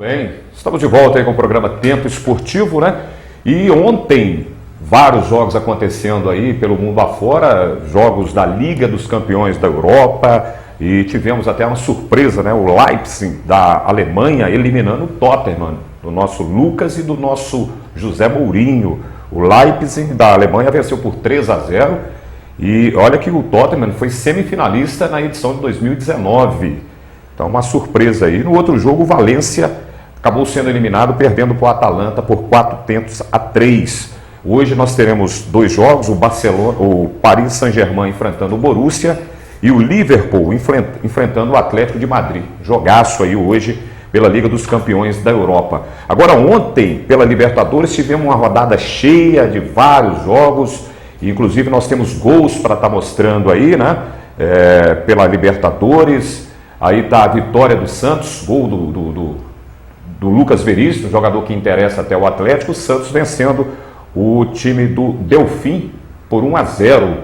Bem, estamos de volta aí com o programa Tempo Esportivo, né? E ontem, vários jogos acontecendo aí pelo mundo afora, jogos da Liga dos Campeões da Europa, e tivemos até uma surpresa, né? O Leipzig da Alemanha eliminando o Tottenham, do nosso Lucas e do nosso José Mourinho. O Leipzig da Alemanha venceu por 3-0 e olha que o Tottenham foi semifinalista na edição de 2019. Então uma surpresa aí. No outro jogo, o Valência acabou sendo eliminado, perdendo para o Atalanta por 4-3. Hoje nós teremos dois jogos, o Paris Saint-Germain enfrentando o Borussia e o Liverpool enfrentando o Atlético de Madrid. Jogaço aí hoje pela Liga dos Campeões da Europa. Agora ontem, pela Libertadores, tivemos uma rodada cheia de vários jogos, inclusive nós temos gols para estar mostrando aí, né? Pela Libertadores, aí está a vitória do Santos, gol do Lucas Veríssimo, jogador que interessa até o Atlético, o Santos vencendo o time do Delfim por 1-0.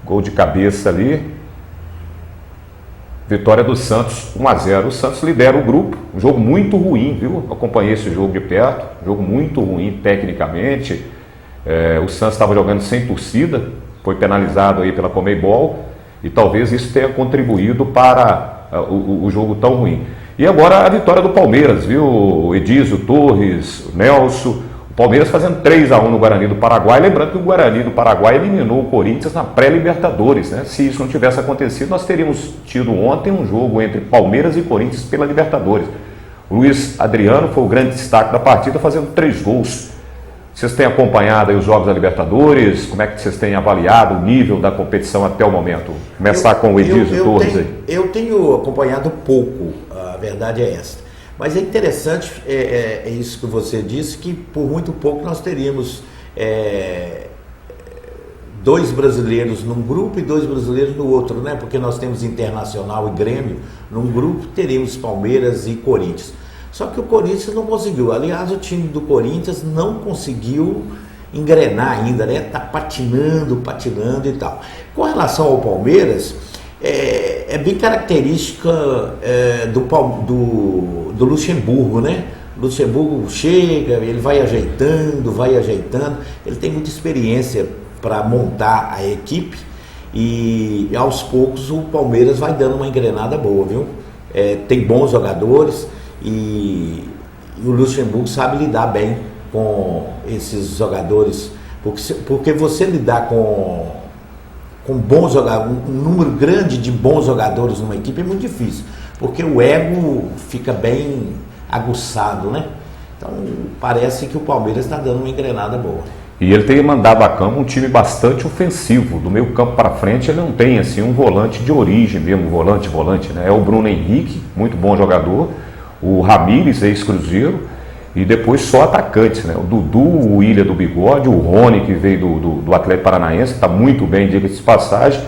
Gol de cabeça ali. Vitória do Santos, 1-0. O Santos lidera o grupo. Um jogo muito ruim, viu? Acompanhei esse jogo de perto. Jogo muito ruim tecnicamente. O Santos estava jogando sem torcida. Foi penalizado aí pela Conmebol. E talvez isso tenha contribuído para o jogo tão ruim. E agora a vitória do Palmeiras, viu? O Edísio, Torres, o Nelson. O Palmeiras fazendo 3-1 no Guarani do Paraguai. Lembrando que o Guarani do Paraguai eliminou o Corinthians na pré-Libertadores, né? Se isso não tivesse acontecido, nós teríamos tido ontem um jogo entre Palmeiras e Corinthians pela Libertadores. O Luiz Adriano foi o grande destaque da partida, fazendo 3 gols. Vocês têm acompanhado aí os jogos da Libertadores? Como é que vocês têm avaliado o nível da competição até o momento? Começar com o Edísio Torres aí. Eu tenho acompanhado pouco, a verdade é esta. Mas é interessante, é isso que você disse, que por muito pouco nós teríamos 2 brasileiros num grupo e 2 brasileiros no outro, né? Porque nós temos Internacional e Grêmio num grupo, teríamos Palmeiras e Corinthians. Só que o Corinthians não conseguiu. Aliás, o time do Corinthians não conseguiu engrenar ainda, né? Tá patinando e tal. Com relação ao Palmeiras, é bem característica do Luxemburgo, né? O Luxemburgo chega, ele vai ajeitando, ele tem muita experiência para montar a equipe e aos poucos o Palmeiras vai dando uma engrenada boa, viu? Tem bons jogadores e o Luxemburgo sabe lidar bem com esses jogadores, porque você lidar com bons jogadores, um número grande de bons jogadores numa equipe é muito difícil, porque o ego fica bem aguçado, né? Então parece que o Palmeiras está dando uma engrenada boa. E ele tem mandado a campo um time bastante ofensivo. Do meio campo para frente ele não tem assim um volante de origem mesmo, volante, né? É o Bruno Henrique, muito bom jogador, o Ramírez, ex-Cruzeiro, e depois só atacantes, né? O Dudu, o Willian do Bigode, o Rony, que veio do Atlético Paranaense, está muito bem, diga-se de passagem,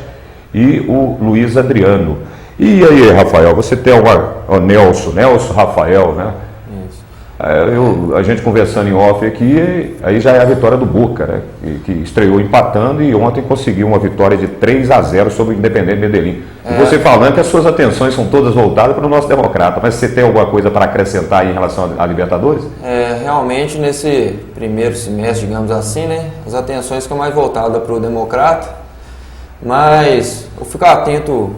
e o Luiz Adriano. E aí, Rafael, você tem o Nelson, Rafael, né? Isso. A gente conversando em off aqui, aí já é a vitória do Boca, né? Que estreou empatando e ontem conseguiu uma vitória de 3-0 sobre o Independente Medellín. E você falando que as suas atenções são todas voltadas para o nosso Democrata, mas você tem alguma coisa para acrescentar aí em relação à Libertadores? Realmente nesse primeiro semestre, digamos assim, né? As atenções ficam mais voltadas para o Democrata, mas eu fico atento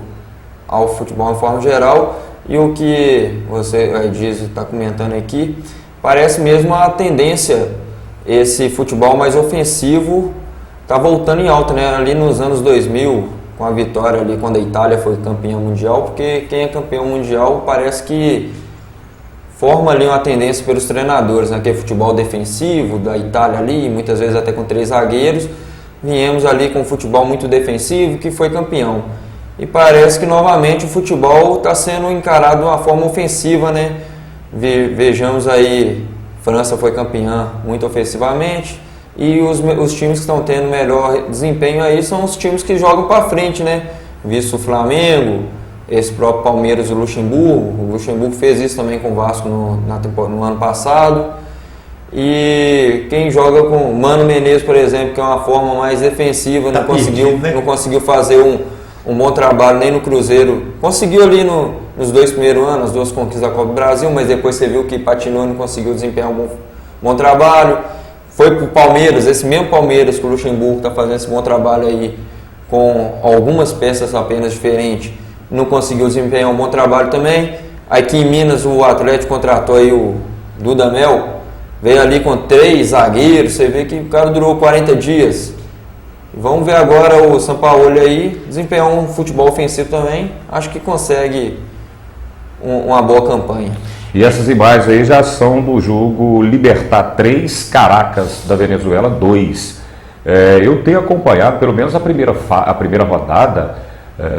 ao futebol de forma geral. E o que você está comentando aqui, parece mesmo a tendência, esse futebol mais ofensivo está voltando em alta, né? Ali nos anos 2000, com a vitória ali, quando a Itália foi campeã mundial, porque quem é campeão mundial parece que forma ali uma tendência pelos treinadores, né? Que é futebol defensivo da Itália ali, muitas vezes até com 3 zagueiros, viemos ali com um futebol muito defensivo que foi campeão. E parece que novamente o futebol está sendo encarado de uma forma ofensiva, né? Vejamos aí, França foi campeã muito ofensivamente e os times que estão tendo melhor desempenho aí são os times que jogam para frente, né? Visto o Flamengo, esse próprio Palmeiras e o Luxemburgo. O Luxemburgo fez isso também com o Vasco no ano passado. E quem joga com Mano Menezes, por exemplo, que é uma forma mais defensiva, não conseguiu fazer um bom trabalho nem no Cruzeiro. Conseguiu ali nos 2 primeiros anos, as 2 conquistas da Copa do Brasil, mas depois você viu que patinou e não conseguiu desempenhar um bom trabalho. Foi para o Palmeiras, esse mesmo Palmeiras que o Luxemburgo está fazendo esse bom trabalho aí, com algumas peças apenas diferentes, não conseguiu desempenhar um bom trabalho também. Aqui em Minas o Atlético contratou aí o Dudamel, veio ali com 3 zagueiros, você vê que o cara durou 40 dias. Vamos ver agora o Sampaoli aí desempenhar um futebol ofensivo também, acho que consegue uma boa campanha. E essas imagens aí já são do jogo Libertad 3, Caracas da Venezuela 2. Eu tenho acompanhado pelo menos a primeira rodada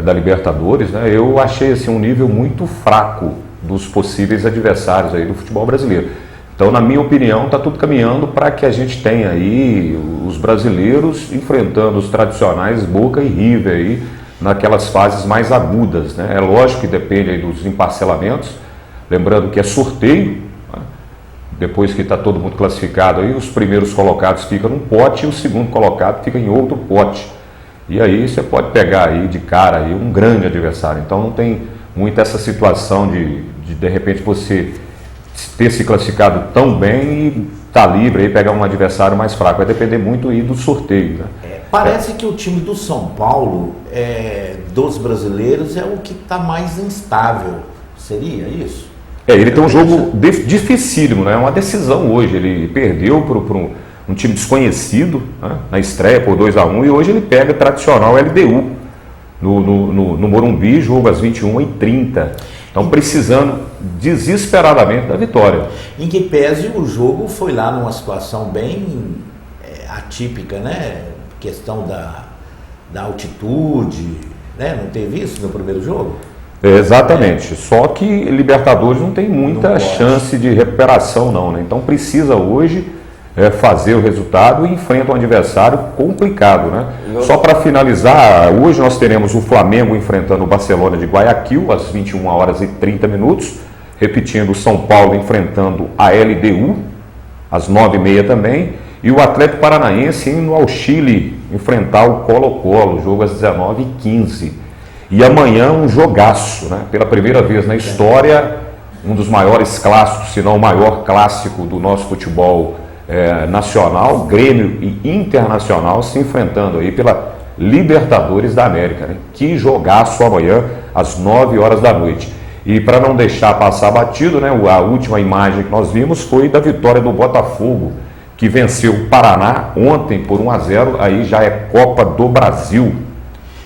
da Libertadores, né? Eu achei assim, um nível muito fraco dos possíveis adversários aí do futebol brasileiro. Então, na minha opinião, está tudo caminhando para que a gente tenha aí os brasileiros enfrentando os tradicionais Boca e River aí naquelas fases mais agudas, né? É lógico que depende aí dos emparcelamentos, lembrando que é sorteio, né? Depois que está todo mundo classificado aí, os primeiros colocados ficam num pote e o segundo colocado fica em outro pote. E aí você pode pegar aí de cara aí um grande adversário. Então não tem muito essa situação de repente você ter se classificado tão bem e tá livre aí pegar um adversário mais fraco. Vai depender muito aí do sorteio, né? Parece que o time do São Paulo, dos brasileiros, é o que está mais instável. Seria isso? Ele tem um jogo dificílimo, né? É uma decisão hoje. Ele perdeu para um time desconhecido, né? Na estreia por 2-1 e hoje ele pega tradicional LDU no Morumbi, jogo às 21h30. Estão precisando desesperadamente da vitória. Em que pese o jogo foi lá numa situação bem atípica, né? Questão da altitude, né? Não teve isso no primeiro jogo? Exatamente. Só que Libertadores não tem muita chance de recuperação não, né? Então precisa hoje fazer o resultado e enfrenta um adversário complicado, né? Só para finalizar, hoje nós teremos o Flamengo enfrentando o Barcelona de Guayaquil às 21h30, repetindo o São Paulo enfrentando a LDU às 9h30 também, e o Atlético Paranaense indo ao Chile enfrentar o Colo-Colo, jogo às 19h15. E amanhã um jogaço, né? Pela primeira vez na história, um dos maiores clássicos, se não o maior clássico do nosso futebol nacional, Grêmio e Internacional se enfrentando aí pela Libertadores da América, né? Que jogaço amanhã às 9h. E para não deixar passar batido, né? A última imagem que nós vimos foi da vitória do Botafogo, que venceu o Paraná ontem por 1-0, aí já é Copa do Brasil.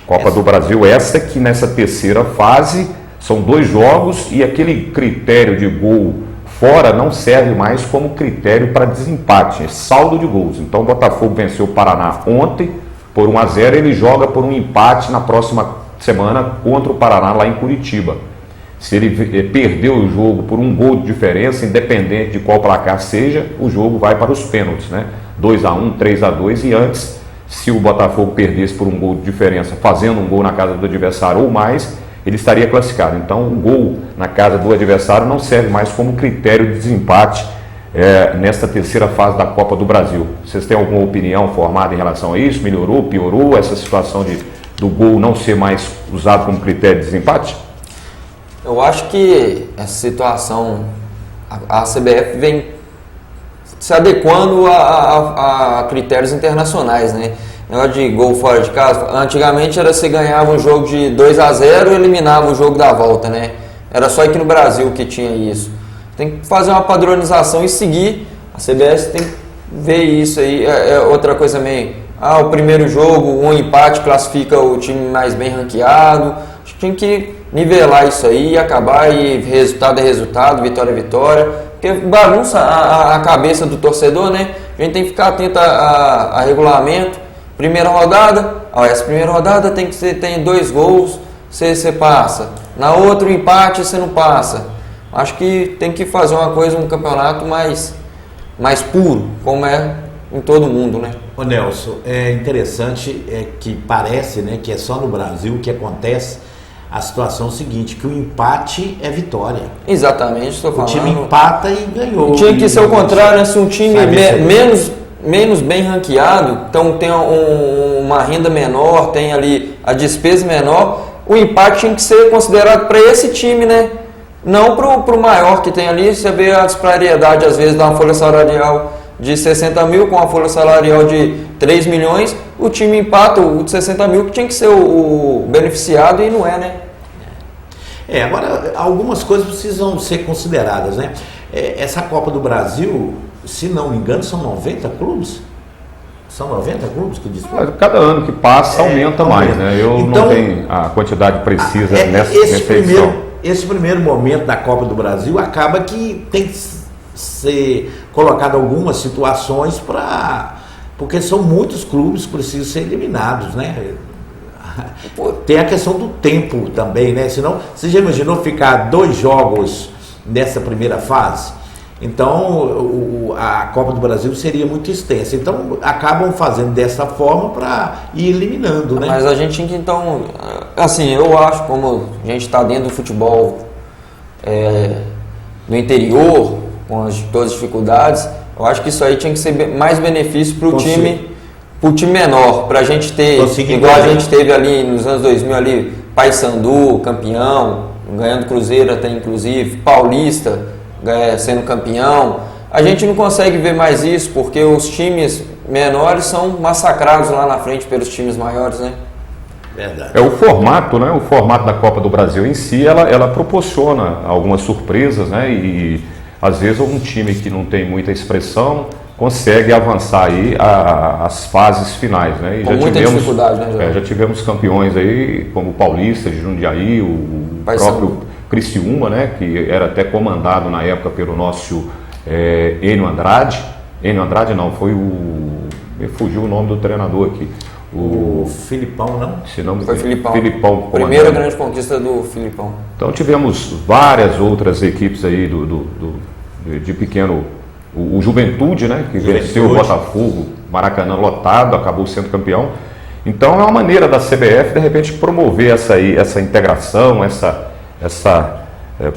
Copa do Brasil essa que nessa terceira fase são 2 jogos e aquele critério de gol fora não serve mais como critério para desempate, é saldo de gols. Então o Botafogo venceu o Paraná ontem por 1-0, ele joga por um empate na próxima semana contra o Paraná lá em Curitiba. Se ele perdeu o jogo por 1 gol de diferença, independente de qual placar seja, o jogo vai para os pênaltis, né? 2-1, 3-2 e antes, se o Botafogo perdesse por 1 gol de diferença, fazendo um gol na casa do adversário ou mais, ele estaria classificado. Então, o gol na casa do adversário não serve mais como critério de desempate nesta terceira fase da Copa do Brasil. Vocês têm alguma opinião formada em relação a isso? Melhorou, piorou essa situação do gol não ser mais usado como critério de desempate? Eu acho que essa situação, a CBF vem se adequando a critérios internacionais, né? Negócio de gol fora de casa, antigamente era você ganhava um jogo de 2-0 e eliminava o jogo da volta, né? Era só aqui no Brasil que tinha isso. Tem que fazer uma padronização e seguir. A CBS tem que ver isso aí. Outra coisa também, o primeiro jogo, um empate classifica o time mais bem ranqueado. Acho que tinha que nivelar isso aí e acabar, e resultado é resultado, vitória é vitória. Porque bagunça a cabeça do torcedor, né? A gente tem que ficar atento a regulamento. Primeira rodada, essa primeira rodada tem 2 gols, você passa. Na outra, o empate, você não passa. Acho que tem que fazer uma coisa, um campeonato mais puro, como é em todo mundo, né? Ô Nelson, é interessante que parece, né, que é só no Brasil que acontece a situação seguinte, que o empate é vitória. Exatamente, estou falando. O time empata e ganhou. Tinha que ser o contrário, né? Se um time menos bem ranqueado, então tem uma renda menor, tem ali a despesa menor, o empate tinha que ser considerado para esse time, né? Não para o maior que tem ali. Você vê a disparidade, às vezes, de uma folha salarial de 60 mil com uma folha salarial de 3 milhões, o time empata o de 60 mil, que tinha que ser o beneficiado, e não é, né? Agora, algumas coisas precisam ser consideradas, né? Essa Copa do Brasil, se não me engano, são 90 clubes? São 90 clubes que disputam? Cada ano que passa aumenta mais, né? Eu então, não tenho a quantidade precisa nessa edição. Esse primeiro momento da Copa do Brasil acaba que tem que ser colocado algumas situações porque são muitos clubes que precisam ser eliminados, né? Tem a questão do tempo também, né? Senão, você já imaginou ficar 2 jogos nessa primeira fase? Então, a Copa do Brasil seria muito extensa. Então, acabam fazendo dessa forma para ir eliminando, né? Mas a gente tinha que, então, assim, eu acho, como a gente está dentro do futebol no interior, com todas as dificuldades, eu acho que isso aí tinha que ser mais benefício para o time menor, para a gente ter, igual a gente teve ali nos anos 2000, ali, Paysandu, campeão, ganhando Cruzeiro até inclusive, Paulista, sendo campeão. A gente não consegue ver mais isso, porque os times menores são massacrados lá na frente pelos times maiores, né? Verdade. O formato, né? O formato da Copa do Brasil em si, ela proporciona algumas surpresas, né? E às vezes um time que não tem muita expressão consegue avançar aí as fases finais, né? E com muita dificuldade, né, Jorge? Já tivemos campeões aí, como o Paulista de Jundiaí, o próprio Criciúma, né? Que era até comandado na época pelo nosso Enio Andrade. Enio Andrade não, foi me fugiu o nome do treinador aqui. O Filipão, não? Se não foi Filipão. Filipão, primeira grande conquista do Filipão. Então tivemos várias outras equipes aí de pequeno, o Juventude, né, que venceu o Botafogo, Maracanã lotado, acabou sendo campeão. Então é uma maneira da CBF de repente promover essa integração, essa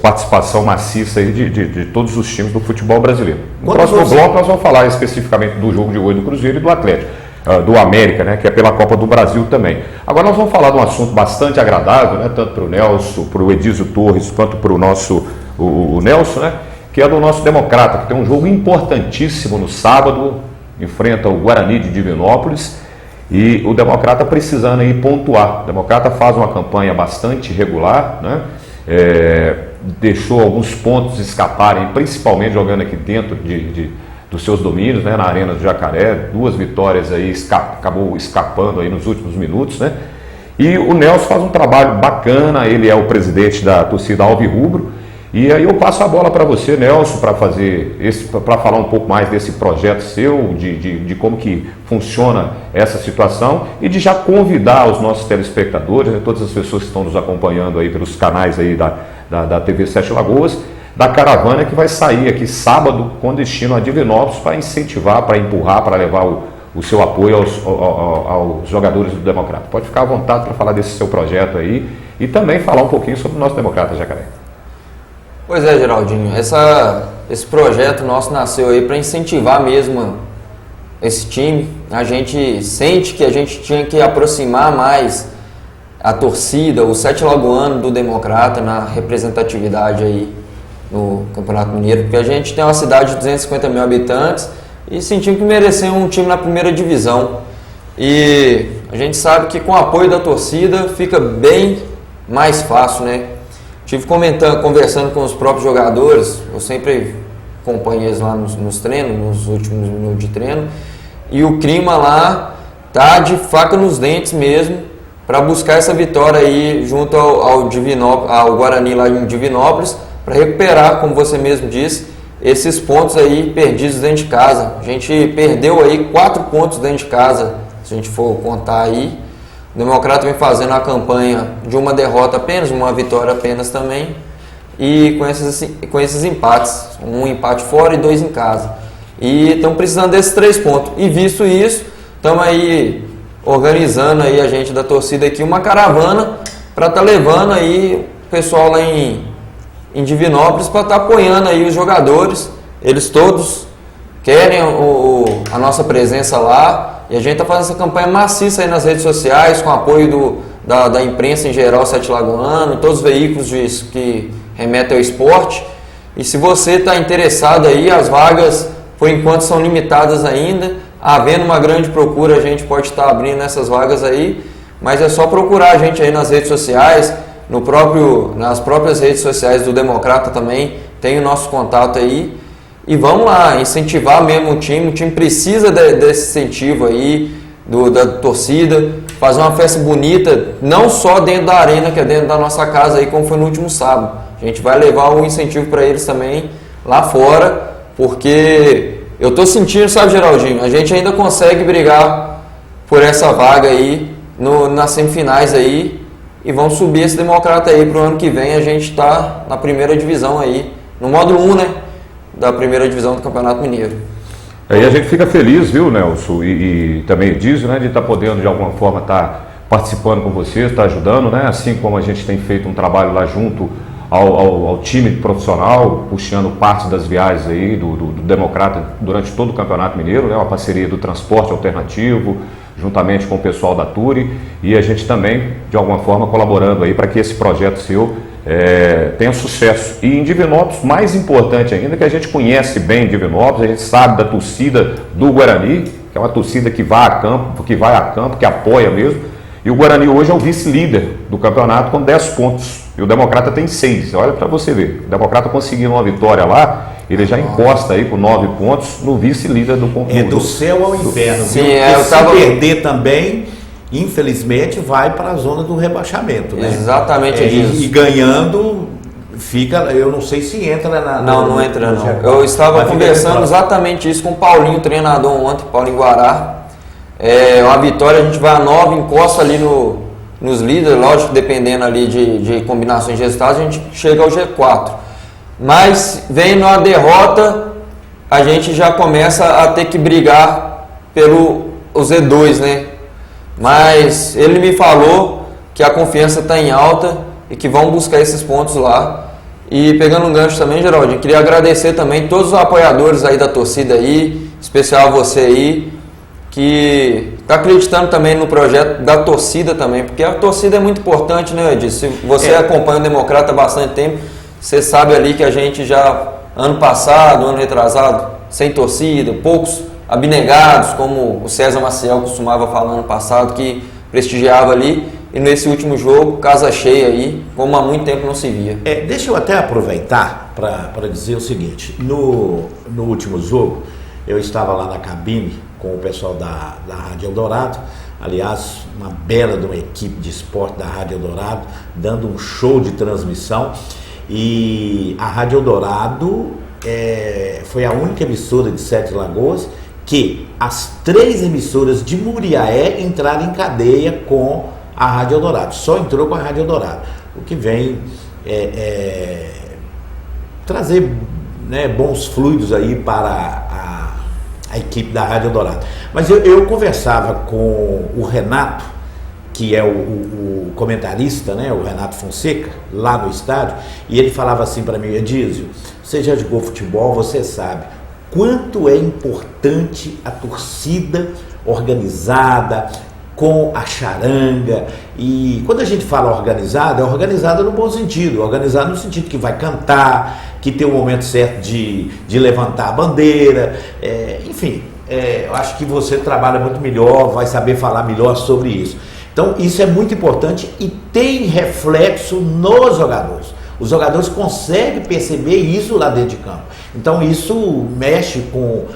participação maciça aí de todos os times do futebol brasileiro. No próximo bloco nós vamos falar especificamente do jogo de hoje do Cruzeiro e do Atlético, do América, né, que é pela Copa do Brasil também. Agora nós vamos falar de um assunto bastante agradável, né, tanto para o Nelson, para o Edísio Torres, quanto para o nosso o Nelson, né, que é do nosso Democrata, que tem um jogo importantíssimo no sábado, enfrenta o Guarani de Divinópolis, e o Democrata precisando aí pontuar. O Democrata faz uma campanha bastante regular, né, deixou alguns pontos escaparem, principalmente jogando aqui dentro dos seus domínios, né, na Arena do Jacaré, 2 vitórias aí, acabou escapando aí nos últimos minutos, né? E o Nelson faz um trabalho bacana, ele é o presidente da torcida Alvirrubro, e aí eu passo a bola para você, Nelson, para falar um pouco mais desse projeto seu, de como que funciona essa situação, e de já convidar os nossos telespectadores, né, todas as pessoas que estão nos acompanhando aí pelos canais aí da TV Sete Lagoas, da caravana que vai sair aqui sábado com destino a Divinópolis para incentivar, para empurrar, para levar o seu apoio aos jogadores do Democrata. Pode ficar à vontade para falar desse seu projeto aí e também falar um pouquinho sobre o nosso Democrata Jacaré. Pois é, Geraldinho, esse projeto nosso nasceu aí para incentivar mesmo esse time. A gente sente que a gente tinha que aproximar mais a torcida, o Sete Lagoano do Democrata na representatividade aí no Campeonato Mineiro, porque a gente tem uma cidade de 250 mil habitantes e sentimos que merecia um time na primeira divisão. E a gente sabe que com o apoio da torcida fica bem mais fácil, né? Estive conversando com os próprios jogadores, eu sempre acompanho eles lá nos treinos, nos últimos minutos de treino, e o clima lá tá de faca nos dentes mesmo, para buscar essa vitória aí junto ao Guarani lá em Divinópolis, para recuperar, como você mesmo disse, esses pontos aí perdidos dentro de casa. A gente perdeu aí 4 pontos dentro de casa, se a gente for contar aí. O Democrata vem fazendo a campanha de uma derrota apenas, uma vitória apenas também, e com esses empates, um empate fora e 2 em casa. E estão precisando desses 3 pontos. E visto isso, estamos aí organizando aí a gente da torcida aqui uma caravana para estar levando aí o pessoal lá em Divinópolis para estar apoiando aí os jogadores. Eles todos querem a nossa presença lá, e a gente está fazendo essa campanha maciça aí nas redes sociais, com apoio da imprensa em geral sete-lagoano, todos os veículos que remetem ao esporte. E se você está interessado aí, as vagas por enquanto são limitadas ainda. Havendo uma grande procura, a gente pode estar abrindo essas vagas aí, mas é só procurar a gente aí nas redes sociais, nas próprias redes sociais do Democrata também, tem o nosso contato aí. E vamos lá, incentivar mesmo o time precisa desse incentivo aí, da torcida, fazer uma festa bonita, não só dentro da arena, que é dentro da nossa casa aí, como foi no último sábado. A gente vai levar um incentivo para eles também lá fora, porque eu tô sentindo, sabe, Geraldinho, a gente ainda consegue brigar por essa vaga aí, nas semifinais aí, e vamos subir esse Democrata aí pro ano que vem. A gente tá na primeira divisão aí, no módulo 1, né, da primeira divisão do Campeonato Mineiro. E a gente fica feliz, viu, Nelson, e também diz, né, de estar podendo de alguma forma estar participando com vocês, estar ajudando, né, assim como a gente tem feito um trabalho lá junto ao time profissional, puxando parte das viagens aí do Democrata durante todo o Campeonato Mineiro, né, uma parceria do transporte alternativo, juntamente com o pessoal da Turi, e a gente também, de alguma forma, colaborando aí para que esse projeto seu tenha sucesso. E em Divinópolis, mais importante ainda, que a gente conhece bem Divinópolis, a gente sabe da torcida do Guarani, que é uma torcida que vai a campo, que apoia mesmo, e o Guarani hoje é o vice-líder do campeonato com 10 pontos, e o Democrata tem 6, olha para você ver, o Democrata conseguindo uma vitória lá, ele já encosta aí com 9 pontos no vice-líder do campeonato. Do céu ao inferno, sim, viu? Se perder também, infelizmente, vai para a zona do rebaixamento, né? Exatamente isso. E ganhando, fica, eu não sei se entra na... Não entra não. Eu estava conversando exatamente isso com o Paulinho, treinador ontem, Paulinho Guará. Uma vitória, a gente vai a 9, encosta ali nos líderes, lógico, dependendo ali de combinações de resultados, a gente chega ao G4. Mas, vendo a derrota, a gente já começa a ter que brigar pelo Z2, né? Mas ele me falou que a confiança está em alta e que vão buscar esses pontos lá. E pegando um gancho também, Geraldinho, queria agradecer também todos os apoiadores aí da torcida aí, especial você aí, que está acreditando também no projeto da torcida também, porque a torcida é muito importante, né, Edson? Se você acompanha o Democrata há bastante tempo, você sabe ali que a gente já, ano passado, ano retrasado, sem torcida, poucos abnegados, como o César Maciel costumava falar ano passado, que prestigiava ali, e nesse último jogo, casa cheia aí, como há muito tempo não se via. Deixa eu até aproveitar para dizer o seguinte, no último jogo, eu estava lá na cabine com o pessoal da Rádio Eldorado, aliás, uma bela de uma equipe de esporte da Rádio Eldorado, dando um show de transmissão, e a Rádio Eldorado foi a única emissora de Sete Lagoas que as 3 emissoras de Muriaé entraram em cadeia com a Rádio Eldorado, só entrou com a Rádio Eldorado, o que vem trazer, né, bons fluidos aí para a equipe da Rádio Eldorado. Mas eu conversava com o Renato, que é o comentarista, né, o Renato Fonseca, lá no estádio, e ele falava assim para mim: Edísio, você já jogou futebol, você sabe quanto é importante a torcida organizada, com a charanga. E quando a gente fala organizada, é organizada no bom sentido, organizada no sentido que vai cantar, que tem o momento certo de levantar a bandeira, enfim, eu acho que você trabalha muito melhor, vai saber falar melhor sobre isso. Então isso é muito importante e tem reflexo nos jogadores. Os jogadores conseguem perceber isso lá dentro de campo. Então isso mexe com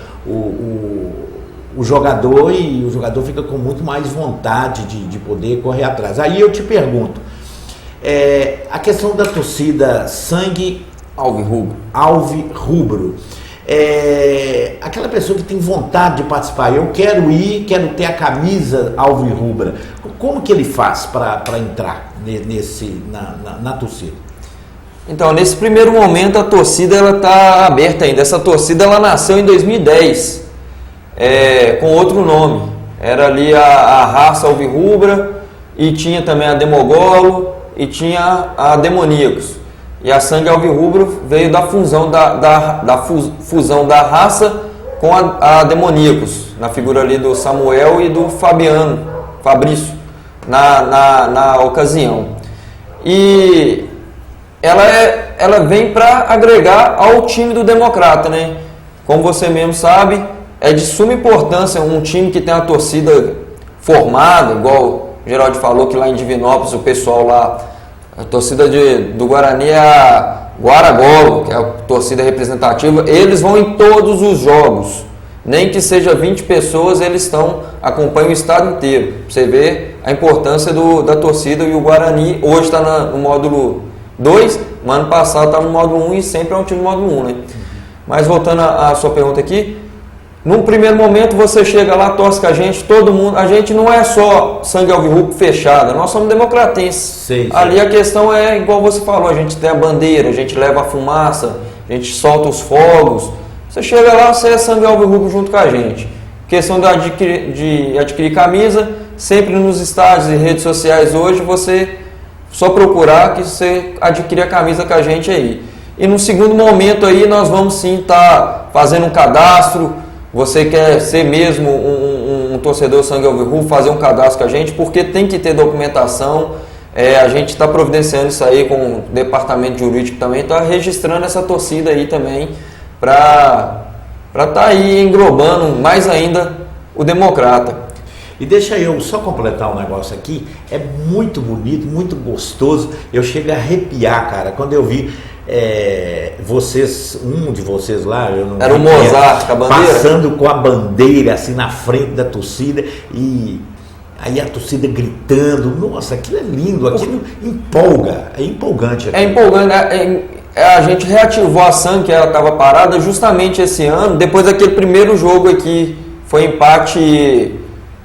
o jogador, e o jogador fica com muito mais vontade de poder correr atrás. Aí eu te pergunto, a questão da torcida sangue alvirrubro, aquela pessoa que tem vontade de participar, eu quero ir, quero ter a camisa alvirrubra, como que ele faz para entrar na torcida? Então, nesse primeiro momento, a torcida está aberta ainda. Essa torcida ela nasceu em 2010, com outro nome. Era ali a raça alvirrubra, e tinha também a Demogolo, e tinha a Demoníacos. E a Sangue Alvirrubro veio da fusão fusão da raça com a Demoníacos, na figura ali do Samuel e do Fabrício, na ocasião. E ela vem para agregar ao time do Democrata, né? Como você mesmo sabe, é de suma importância um time que tem a torcida formada, igual o Geraldo falou que lá em Divinópolis o pessoal lá, a torcida do Guarani é a Guaragolo, que é a torcida representativa, eles vão em todos os jogos, nem que seja 20 pessoas, eles acompanham o estado inteiro. Você vê a importância da torcida, e o Guarani hoje está no módulo 2, no ano passado estava no módulo 1 e sempre é um time módulo 1, né? Mas voltando à sua pergunta aqui, num primeiro momento você chega lá, torce com a gente, todo mundo, a gente não é só sangue alvirrubro fechada, nós somos democratenses. Sim. Ali a questão é igual você falou, a gente tem a bandeira, a gente leva a fumaça, a gente solta os fogos, você chega lá, você é sangue alvirrubro junto com a gente. Questão de adquirir camisa, sempre nos estádios e redes sociais hoje, você só procurar que você adquire a camisa com a gente aí. E no segundo momento aí nós vamos sim estar fazendo um cadastro. Você quer ser mesmo um torcedor sangue alvirrubro, fazer um cadastro com a gente, porque tem que ter documentação. A gente está providenciando isso aí com o departamento jurídico também, está registrando essa torcida aí também para estar aí englobando mais ainda o Democrata. E deixa eu só completar um negócio aqui, é muito bonito, muito gostoso, eu chego a arrepiar, cara, quando eu vi um de vocês lá, eu não era o Mozart com a bandeira, passando com a bandeira assim na frente da torcida, e aí a torcida gritando, nossa, aquilo é lindo, aquilo empolga, é empolgante. É empolgante, a gente reativou a SAN, que ela estava parada justamente esse ano, depois daquele primeiro jogo aqui, foi empate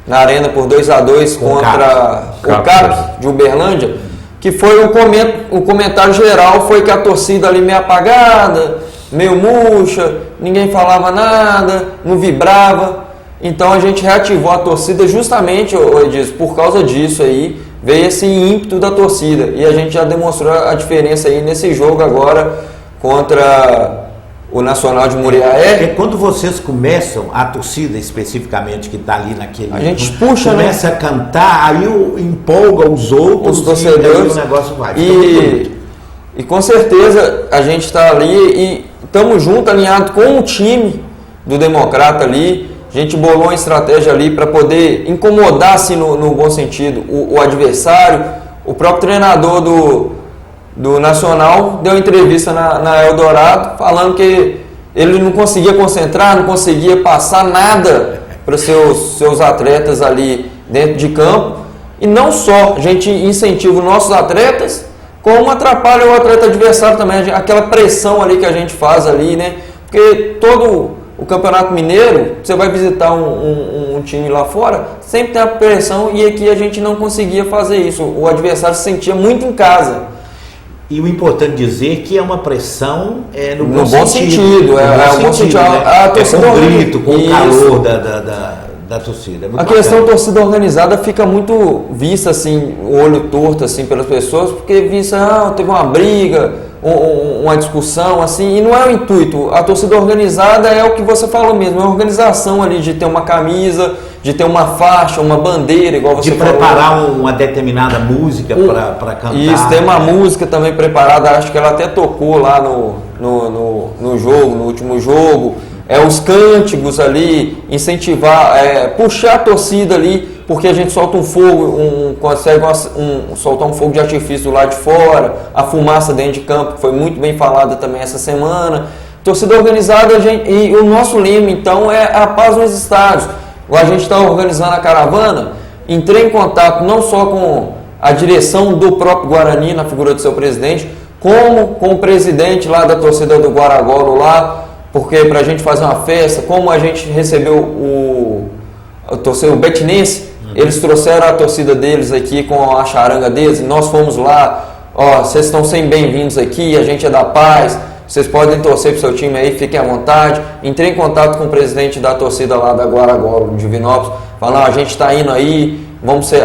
na arena por 2-2 contra o CAP de Uberlândia, que foi o comentário geral foi que a torcida ali meio apagada, meio murcha, ninguém falava nada, não vibrava. Então a gente reativou a torcida justamente, Edilson, por causa disso aí, veio esse ímpeto da torcida, e a gente já demonstrou a diferença aí nesse jogo agora contra o Nacional de Muriaé. Porque quando vocês começam, a torcida especificamente que está ali naquele... A gente puxa, começa, né, a cantar, aí empolga os outros, os torcedores, e o negócio vai. E com certeza a gente está ali e estamos juntos, alinhados com o time do Democrata ali. A gente bolou uma estratégia ali para poder incomodar, assim, no bom sentido, o adversário. O próprio treinador do Nacional deu entrevista na Eldorado falando que ele não conseguia concentrar, não conseguia passar nada para os seus atletas ali dentro de campo. E não só a gente incentiva os nossos atletas, como atrapalha o atleta adversário também, aquela pressão ali que a gente faz ali, né? Porque todo o Campeonato Mineiro, você vai visitar um time lá fora, sempre tem a pressão, e aqui a gente não conseguia fazer isso. O adversário se sentia muito em casa. E o importante dizer que é uma pressão no bom sentido. É um bom sentido. A torcida com o grito, com o calor da torcida. A questão da torcida organizada fica muito vista assim, o olho torto assim pelas pessoas, porque vista, teve uma briga, uma discussão assim, e não é o intuito. A torcida organizada é o que você falou mesmo, é a organização ali de ter uma camisa, de ter uma faixa, uma bandeira, igual você falou. De preparar uma determinada música para cantar. Isso, tem uma música também preparada, acho que ela até tocou lá no jogo, no último jogo. Os cânticos ali, incentivar, puxar a torcida ali, porque a gente solta um fogo, consegue soltar um fogo de artifício lá de fora, a fumaça dentro de campo, que foi muito bem falada também essa semana. Torcida organizada, e o nosso lema então é a paz nos estádios. A gente está organizando a caravana, entrei em contato não só com a direção do próprio Guarani, na figura do seu presidente, como com o presidente lá da torcida do Guaragolo lá, porque para a gente fazer uma festa, como a gente recebeu o Betinense, eles trouxeram a torcida deles aqui com a charanga deles, e nós fomos lá, vocês estão sempre bem-vindos aqui, a gente é da paz, vocês podem torcer pro seu time aí, fiquem à vontade. Entrei em contato com o presidente da torcida lá da Guaragolo, de Divinópolis, falando, a gente está indo aí,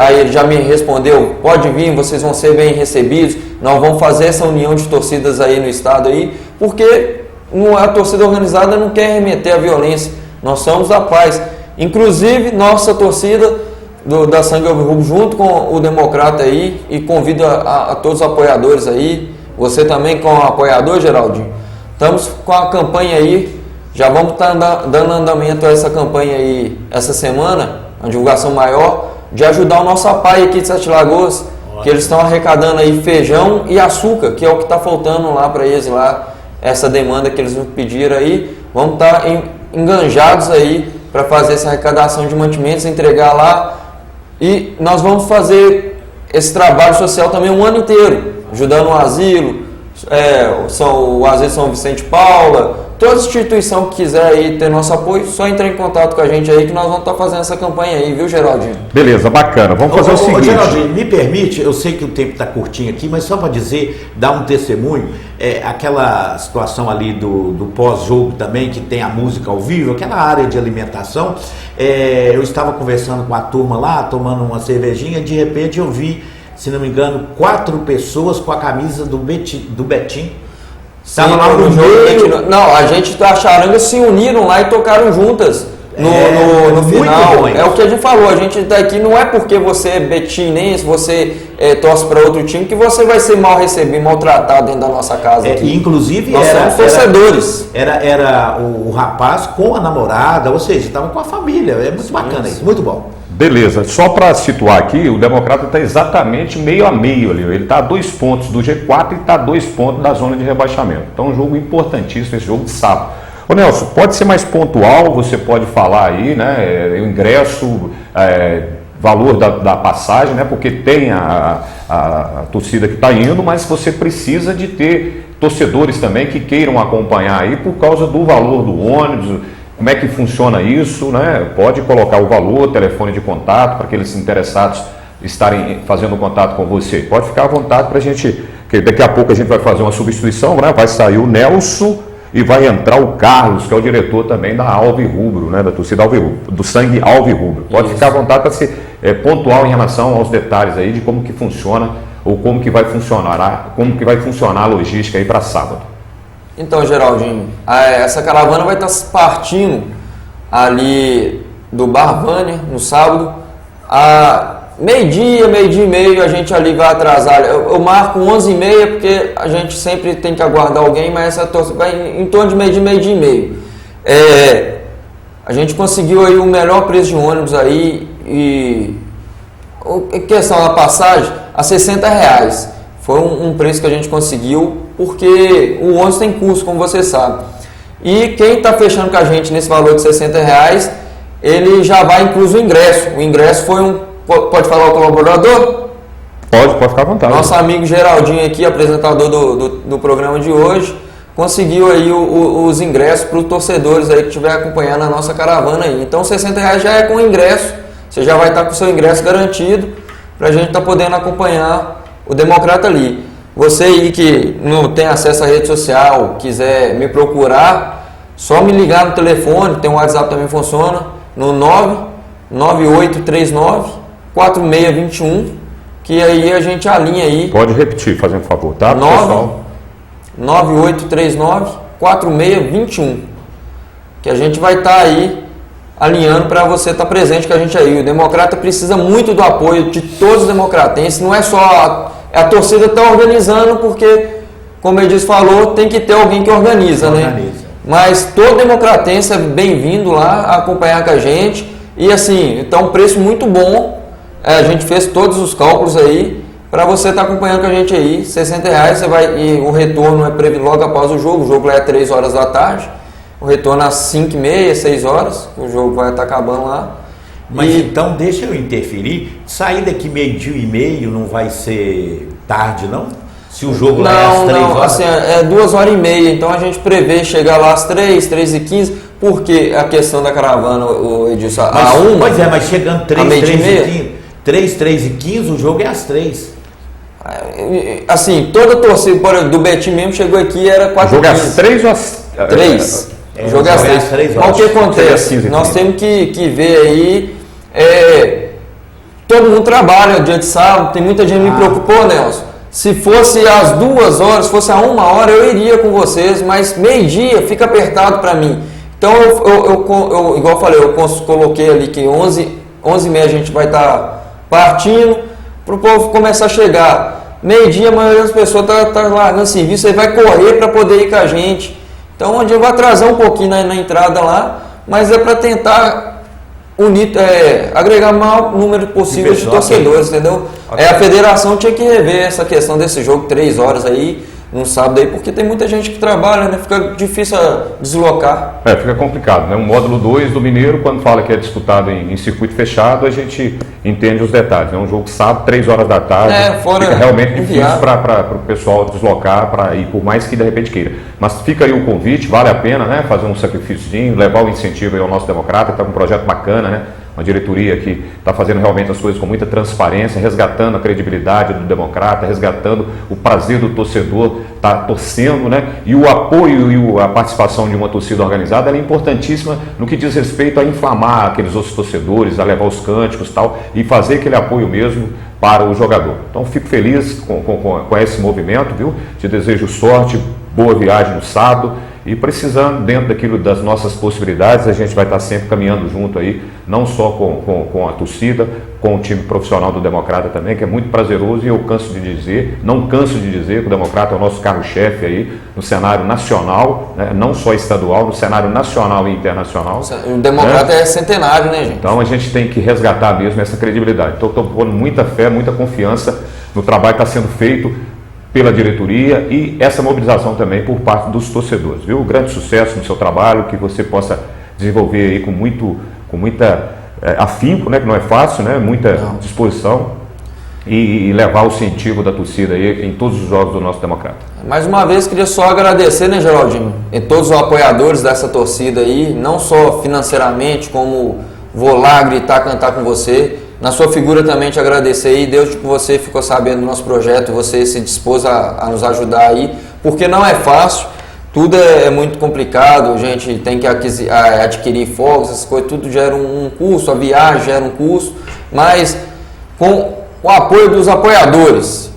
aí ele já me respondeu, pode vir, vocês vão ser bem recebidos, nós vamos fazer essa união de torcidas aí no estado aí, porque a torcida organizada não quer remeter à violência, nós somos da paz. Inclusive, nossa torcida da Sangue Alvirrubro junto com o Democrata aí e convido a todos os apoiadores aí, você também como apoiador, Geraldinho. Estamos com a campanha aí, já vamos estar dando andamento a essa campanha aí essa semana, uma divulgação maior, de ajudar o nosso APAI aqui de Sete Lagoas, que eles estão arrecadando aí feijão e açúcar, que é o que está faltando lá para eles lá, essa demanda que eles nos pediram aí. Vamos estar enganjados aí para fazer essa arrecadação de mantimentos, entregar lá, e nós vamos fazer esse trabalho social também um ano inteiro, ajudando o asilo, o Asilo São Vicente Paula, toda instituição que quiser aí ter nosso apoio, só entrar em contato com a gente aí que nós vamos estar fazendo essa campanha aí, viu, Geraldinho? Beleza, bacana. Vamos fazer o seguinte. Geraldinho, me permite, eu sei que o tempo está curtinho aqui, mas só para dizer, dar um testemunho, aquela situação ali do pós-jogo também, que tem a música ao vivo, aquela área de alimentação, eu estava conversando com a turma lá, tomando uma cervejinha, de repente eu vi, se não me engano, 4 pessoas com a camisa do Betim. Sim, lá no jogo. Não, a gente da Charanga se uniram lá e tocaram juntas no final. Bom, é o que a gente falou, a gente tá aqui, não é porque você é betinense, você torce para outro time, que você vai ser mal recebido, maltratado dentro da nossa casa aqui. Inclusive, nós somos torcedores. Era o rapaz com a namorada, ou seja, estava com a família. É muito bacana isso, muito bom. Beleza, só para situar aqui, o Democrata está exatamente meio a meio ali. Ele está a 2 pontos do G4 e está a 2 pontos da zona de rebaixamento. Então, um jogo importantíssimo, esse jogo de sábado. Ô Nelson, pode ser mais pontual, você pode falar aí, né? O ingresso, valor da passagem, né? Porque tem a torcida que está indo, mas você precisa de ter torcedores também que queiram acompanhar aí por causa do valor do ônibus. Como é que funciona isso, né? Pode colocar o valor, telefone de contato para aqueles interessados estarem fazendo contato com você. Pode ficar à vontade para a gente, que daqui a pouco a gente vai fazer uma substituição, né? Vai sair o Nelson e vai entrar o Carlos, que é o diretor também da Alvirrubro, né? Da torcida Alvirrubro, do Sangue Alvirrubro. Pode ficar à vontade para ser pontual em relação aos detalhes aí de como que funciona ou como que vai funcionar a logística aí para sábado. Então, Geraldinho, essa caravana vai estar partindo ali do Bar Vânia no sábado, a meio-dia e meio, a gente ali vai atrasar. Eu marco 11h30 porque a gente sempre tem que aguardar alguém, mas essa vai em torno de meio-dia e meio. A gente conseguiu aí o melhor preço de ônibus aí e questão da passagem a R$60. Foi um preço que a gente conseguiu, porque o ônibus tem custo, como você sabe. E quem está fechando com a gente nesse valor de R$60, ele já vai incluso o ingresso. O ingresso foi Pode falar o colaborador? Pode ficar à vontade. Nosso amigo Geraldinho aqui, apresentador do programa de hoje, conseguiu aí os ingressos para os torcedores aí que estiver acompanhando a nossa caravana aí. Então R$60 já é com o ingresso, você já vai estar com o seu ingresso garantido, para a gente estar podendo acompanhar o Democrata ali. Você aí que não tem acesso à rede social, quiser me procurar, só me ligar no telefone, tem o WhatsApp também funciona, no 99839-4621, que aí a gente alinha aí. Pode repetir, fazendo um favor, tá? 9839-4621, que a gente vai estar aí alinhando para você estar presente com a gente aí. O Democrata precisa muito do apoio de todos os democratenses, não é só a torcida está organizando, porque, como ele disse, falou, tem que ter alguém que organiza, né? Mas todo democratense é bem-vindo lá a acompanhar com a gente. E assim, então um preço muito bom. A gente fez todos os cálculos aí para você estar acompanhando com a gente aí. R$60 você vai, e o retorno é previsto logo após o jogo lá é 3 horas da tarde. O retorno às 5h30, 6 horas. O jogo vai estar acabando lá. Mas então deixa eu interferir. Sair daqui meio-dia e meio não vai ser tarde, não? Se o jogo lá é às 3 horas? Assim, é 2h30. Então a gente prevê chegar lá às 3h15. Porque a questão da caravana, o Edilson, Pois é, mas chegando 3h15, o jogo é às 3. Assim, toda a torcida do Betim mesmo chegou aqui, era 4h15. O jogo é às 3 ou às... 3. O jogo é às 3. Mas o que acontece? Nós temos que ver aí... todo mundo trabalha dia de sábado, tem muita gente me preocupou, Nelson. Se fosse às 2 horas, se fosse a 1 hora, eu iria com vocês, mas meio-dia fica apertado para mim. Então, eu igual eu falei, eu coloquei ali que 11h30 a gente vai estar partindo, para o povo começar a chegar. Meio-dia a maioria das pessoas tá largando serviço, aí vai correr para poder ir com a gente. Então onde eu vou atrasar um pouquinho na entrada lá, mas é para tentar unir, agregar o maior número possível de torcedores, entendeu? A federação tinha que rever essa questão desse jogo 3 horas aí, no sábado aí, porque tem muita gente que trabalha, né? Fica difícil deslocar. Fica complicado, né? O módulo 2 do Mineiro, quando fala que é disputado em circuito fechado, a gente entende os detalhes. É um jogo sábado, 3 horas da tarde, fica realmente difícil para o pessoal deslocar, para ir, por mais que de repente queira. Mas fica aí o convite, vale a pena, né? Fazer um sacrifíciozinho, levar o incentivo aí ao nosso Democrata, está com um projeto bacana, né? Uma diretoria que está fazendo realmente as coisas com muita transparência, resgatando a credibilidade do Democrata, resgatando o prazer do torcedor, está torcendo, né? E o apoio e a participação de uma torcida organizada é importantíssima no que diz respeito a inflamar aqueles outros torcedores, a levar os cânticos e tal, e fazer aquele apoio mesmo para o jogador. Então fico feliz com esse movimento, viu? Te desejo sorte, boa viagem no sábado. E precisando, dentro daquilo das nossas possibilidades, a gente vai estar sempre caminhando junto aí, não só com a torcida, com o time profissional do Democrata também, que é muito prazeroso, e eu não canso de dizer que o Democrata é o nosso carro-chefe aí no cenário nacional, né? Não só estadual, no cenário nacional e internacional. O Democrata é centenário, né, gente? Então a gente tem que resgatar mesmo essa credibilidade. Então estou pondo muita fé, muita confiança no trabalho que está sendo feito pela diretoria e essa mobilização também por parte dos torcedores, viu? Grande sucesso no seu trabalho, que você possa desenvolver aí com muita afinco, né? Que não é fácil, né? Muita disposição e levar o incentivo da torcida aí em todos os jogos do nosso Democrata. Mais uma vez, queria só agradecer, né, Geraldinho, e todos os apoiadores dessa torcida aí, não só financeiramente, como vou lá gritar, cantar com você. Na sua figura também te agradecer aí, Deus que você ficou sabendo do nosso projeto, você se dispôs a nos ajudar aí, porque não é fácil, tudo é muito complicado, a gente tem que adquirir fogos, essas coisas, tudo gera um custo, a viagem gera um custo, mas com o apoio dos apoiadores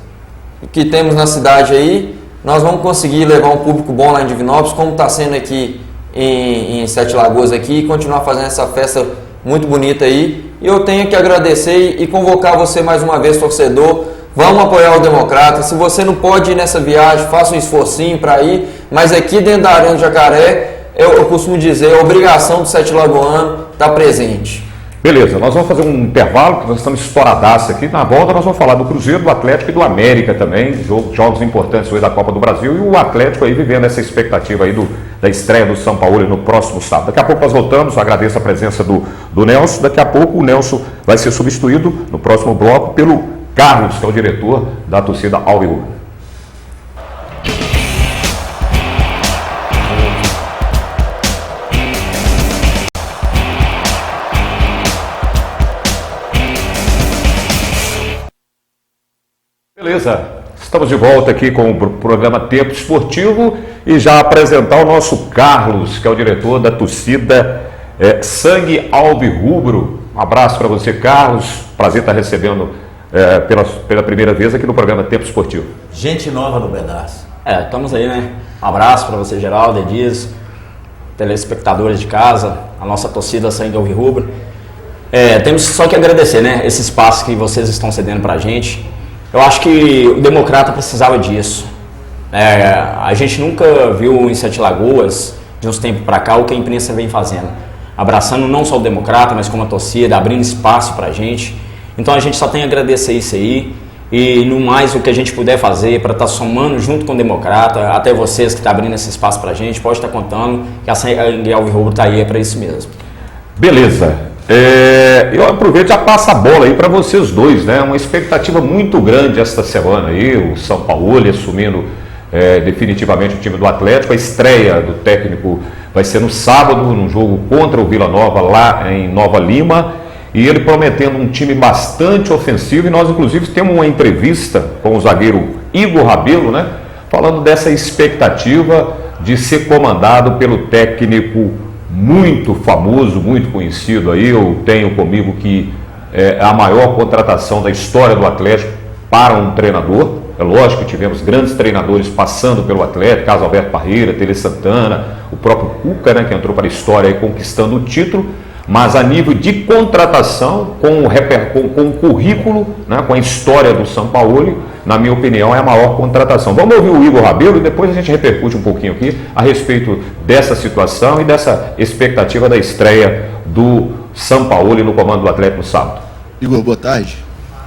que temos na cidade aí, nós vamos conseguir levar um público bom lá em Divinópolis, como está sendo aqui em Sete Lagoas aqui, e continuar fazendo essa festa muito bonita aí. E eu tenho que agradecer e convocar você mais uma vez, torcedor. Vamos apoiar o Democrata. Se você não pode ir nessa viagem, faça um esforcinho para ir. Mas aqui dentro da Arena do Jacaré, eu costumo dizer, a obrigação do Sete Lagoano estar presente. Beleza, nós vamos fazer um intervalo, que nós estamos estouradaço aqui. Na volta nós vamos falar do Cruzeiro, do Atlético e do América também, jogos importantes hoje da Copa do Brasil, e o Atlético aí vivendo essa expectativa aí da estreia do São Paulo no próximo sábado. Daqui a pouco nós voltamos, eu agradeço a presença do Nelson. Daqui a pouco o Nelson vai ser substituído no próximo bloco pelo Carlos, que é o diretor da torcida Alvirrubra. Beleza, estamos de volta aqui com o programa Tempo Esportivo e já apresentar o nosso Carlos, que é o diretor da torcida Sangue Alvirrubro. Um abraço para você, Carlos. Prazer estar recebendo pela primeira vez aqui no programa Tempo Esportivo. Gente nova no pedaço. Estamos aí, né? Um abraço para você, Geraldo, Edias, telespectadores de casa, a nossa torcida Sangue Alvirrubro. Temos só que agradecer, né? Esse espaço que vocês estão cedendo para a gente. Eu acho que o Democrata precisava disso. A gente nunca viu em Sete Lagoas, de uns tempos para cá, o que a imprensa vem fazendo. Abraçando não só o Democrata, mas como a torcida, abrindo espaço para a gente. Então a gente só tem a agradecer isso aí. E no mais, o que a gente puder fazer para estar somando junto com o Democrata, até vocês que estão abrindo esse espaço para a gente, pode estar contando que a Sangue Alvirrubro está aí para isso mesmo. Beleza. Eu aproveito e já passo a bola aí para vocês dois, né? Uma expectativa muito grande esta semana aí, o São Paulo assumindo definitivamente o time do Atlético. A estreia do técnico vai ser no sábado, num jogo contra o Vila Nova, lá em Nova Lima, e ele prometendo um time bastante ofensivo. E nós inclusive temos uma entrevista com o zagueiro Igor Rabelo, né? Falando dessa expectativa de ser comandado pelo técnico muito famoso, muito conhecido aí. Eu tenho comigo que é a maior contratação da história do Atlético para um treinador. É lógico que tivemos grandes treinadores passando pelo Atlético, Carlos Alberto Parreira, Tele Santana, o próprio Cuca, né, que entrou para a história aí conquistando o título, mas a nível de contratação, com o currículo, né, com a história do Sampaoli, na minha opinião, é a maior contratação. Vamos ouvir o Igor Rabelo e depois a gente repercute um pouquinho aqui a respeito dessa situação e dessa expectativa da estreia do Sampaoli no comando do Atlético no sábado. Igor, boa tarde.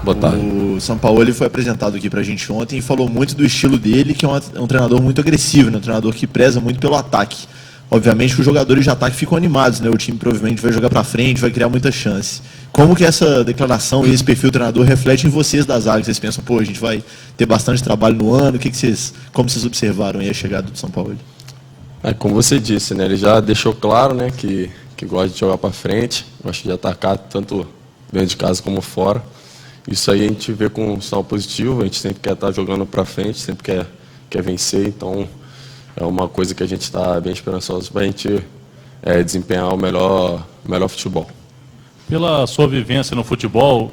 Boa tarde. O Sampaoli foi apresentado aqui pra gente ontem e falou muito do estilo dele, que é um treinador muito agressivo, né? Um treinador que preza muito pelo ataque. Obviamente que os jogadores de ataque ficam animados, né? O time provavelmente vai jogar pra frente, vai criar muita chance. Como que essa declaração e esse perfil do treinador reflete em vocês das áreas? Vocês pensam, pô, a gente vai ter bastante trabalho no ano, como vocês observaram aí a chegada do Sampaoli? Como você disse, né? Ele já deixou claro, né, que gosta de jogar para frente, gosta de atacar tanto dentro de casa como fora. Isso aí a gente vê com um sinal positivo, a gente sempre quer estar jogando para frente, sempre quer vencer, então é uma coisa que a gente está bem esperançoso para a gente desempenhar o melhor futebol. Pela sua vivência no futebol,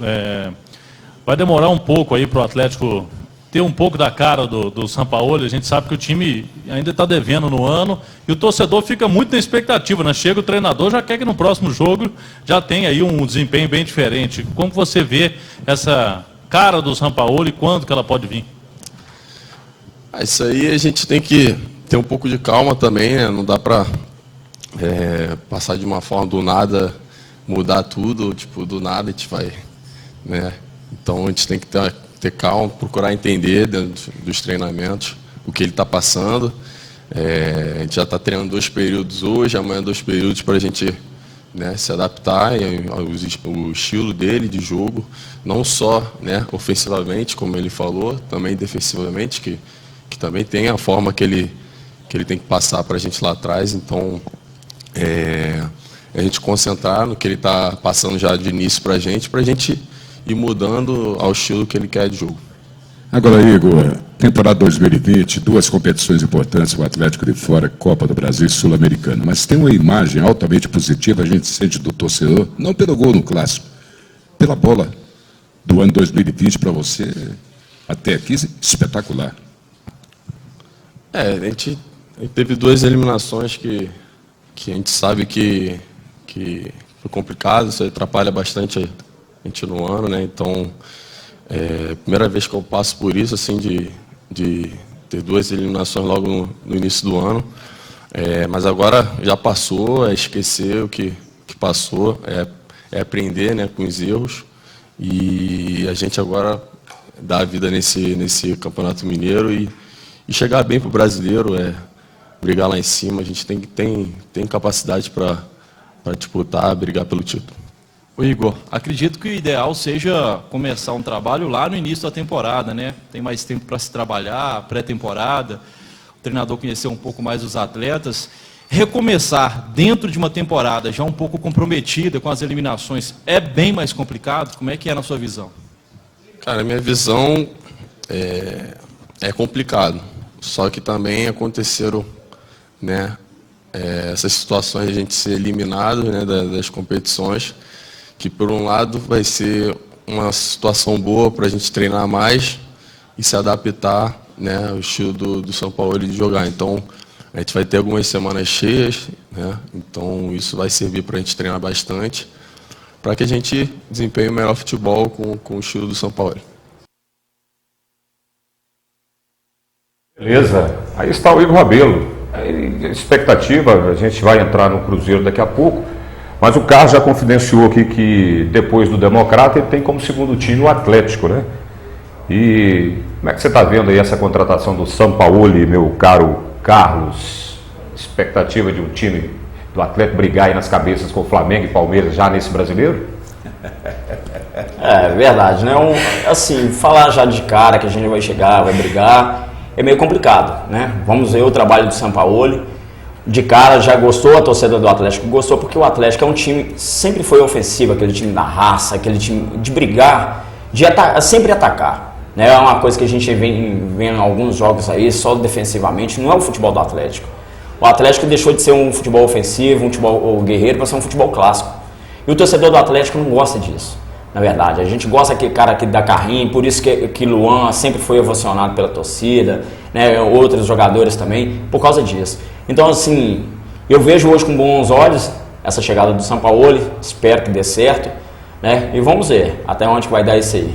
vai demorar um pouco aí para o Atlético ter um pouco da cara do Sampaoli. A gente sabe que o time ainda está devendo no ano e o torcedor fica muito na expectativa, né? Chega o treinador, já quer que no próximo jogo já tenha aí um desempenho bem diferente. Como você vê essa cara do Sampaoli e quando que ela pode vir? Isso aí a gente tem que ter um pouco de calma também, né? Não dá para passar de uma forma do nada, mudar tudo, tipo, do nada a gente vai, né? Então a gente tem que ter calma, procurar entender dentro dos treinamentos o que ele está passando. A gente já está treinando 2 períodos hoje, amanhã 2 períodos para a gente, né, se adaptar ao estilo dele de jogo, não só, né, ofensivamente, como ele falou, também defensivamente, que também tem a forma que ele tem que passar para a gente lá atrás. Então, a gente concentrar no que ele está passando já de início para a gente ir mudando ao estilo que ele quer de jogo. Agora, Igor, temporada 2020, 2 competições importantes, o Atlético de fora, Copa do Brasil e Sul-Americana. Mas tem uma imagem altamente positiva, a gente sente do torcedor, não pelo gol no clássico, pela bola do ano 2020 para você, até aqui, espetacular. A gente teve 2 eliminações que a gente sabe que foi complicado, isso atrapalha bastante a gente no ano, né? Então, primeira vez que eu passo por isso, assim, de ter 2 eliminações logo no início do ano. Mas agora já passou, esquecer o que passou, aprender, né, com os erros. E a gente agora dá a vida nesse Campeonato Mineiro e chegar bem para o brasileiro, brigar lá em cima. A gente tem capacidade para disputar, brigar pelo título. Ô Igor, acredito que o ideal seja começar um trabalho lá no início da temporada, né? Tem mais tempo para se trabalhar, pré-temporada, o treinador conhecer um pouco mais os atletas. Recomeçar dentro de uma temporada já um pouco comprometida com as eliminações é bem mais complicado? Como é que é na sua visão? Cara, minha visão é complicado. Só que também aconteceram, né, essas situações de a gente ser eliminado, né, das competições, que por um lado vai ser uma situação boa para a gente treinar mais e se adaptar, né, ao estilo do Sampaoli de jogar. Então, a gente vai ter algumas semanas cheias, né, então isso vai servir para a gente treinar bastante, para que a gente desempenhe o melhor futebol com o estilo do Sampaoli. Beleza, aí está o Igor Rabelo. Expectativa, a gente vai entrar no Cruzeiro daqui a pouco, mas o Carlos já confidenciou aqui que depois do Democrata ele tem como segundo time o Atlético, né? E como é que você está vendo aí essa contratação do Sampaoli, meu caro Carlos? Expectativa de um time do Atlético brigar aí nas cabeças com o Flamengo e Palmeiras já nesse brasileiro? Verdade, né? Assim, falar já de cara que a gente vai chegar, vai brigar, é meio complicado, né? Vamos ver o trabalho do Sampaoli. De cara já gostou, a torcida do Atlético gostou, porque o Atlético é um time, sempre foi ofensivo, aquele time da raça, aquele time de brigar, sempre atacar, né? É uma coisa que a gente vem vendo em alguns jogos aí, só defensivamente, não é o futebol do Atlético. O Atlético deixou de ser um futebol ofensivo, um futebol guerreiro, para ser um futebol clássico. E o torcedor do Atlético não gosta disso, na verdade. A gente gosta daquele cara que dá carrinho, por isso que Luan sempre foi ovacionado pela torcida, né? Outros jogadores também, por causa disso. Então, assim, eu vejo hoje com bons olhos essa chegada do Sampaoli, espero que dê certo, né? E vamos ver até onde vai dar isso aí.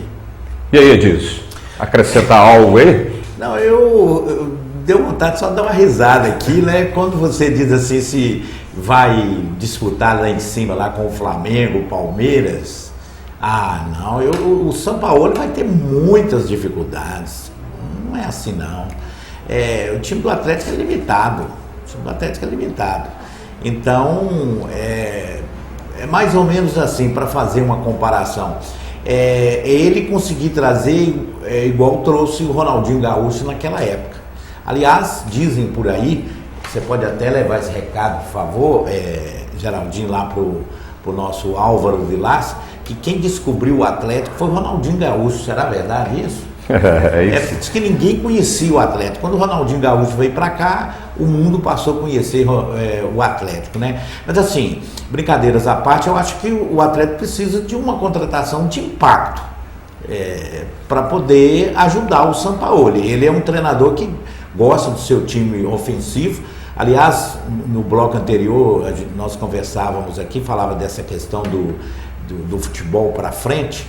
E aí, Edilson, acrescentar algo aí? Não, eu deu vontade só de dar uma risada aqui, né? Quando você diz assim, se vai disputar lá em cima, lá com o Flamengo, o Palmeiras, não, o Sampaoli vai ter muitas dificuldades, não é assim não. O time do Atlético é limitado, então é mais ou menos assim, para fazer uma comparação. Ele conseguir trazer igual trouxe o Ronaldinho Gaúcho naquela época. Aliás, dizem por aí, você pode até levar esse recado, por favor, Geraldinho, lá pro nosso Álvaro Vilas, que quem descobriu o Atlético foi o Ronaldinho Gaúcho. Será verdade isso? Diz que ninguém conhecia o Atlético. Quando o Ronaldinho Gaúcho veio para cá, o mundo passou a conhecer o Atlético, né? Mas assim, brincadeiras à parte, eu acho que o Atlético precisa de uma contratação de impacto para poder ajudar o Sampaoli. Ele é um treinador que gosta do seu time ofensivo. Aliás, no bloco anterior, nós conversávamos aqui, falava dessa questão do futebol para frente.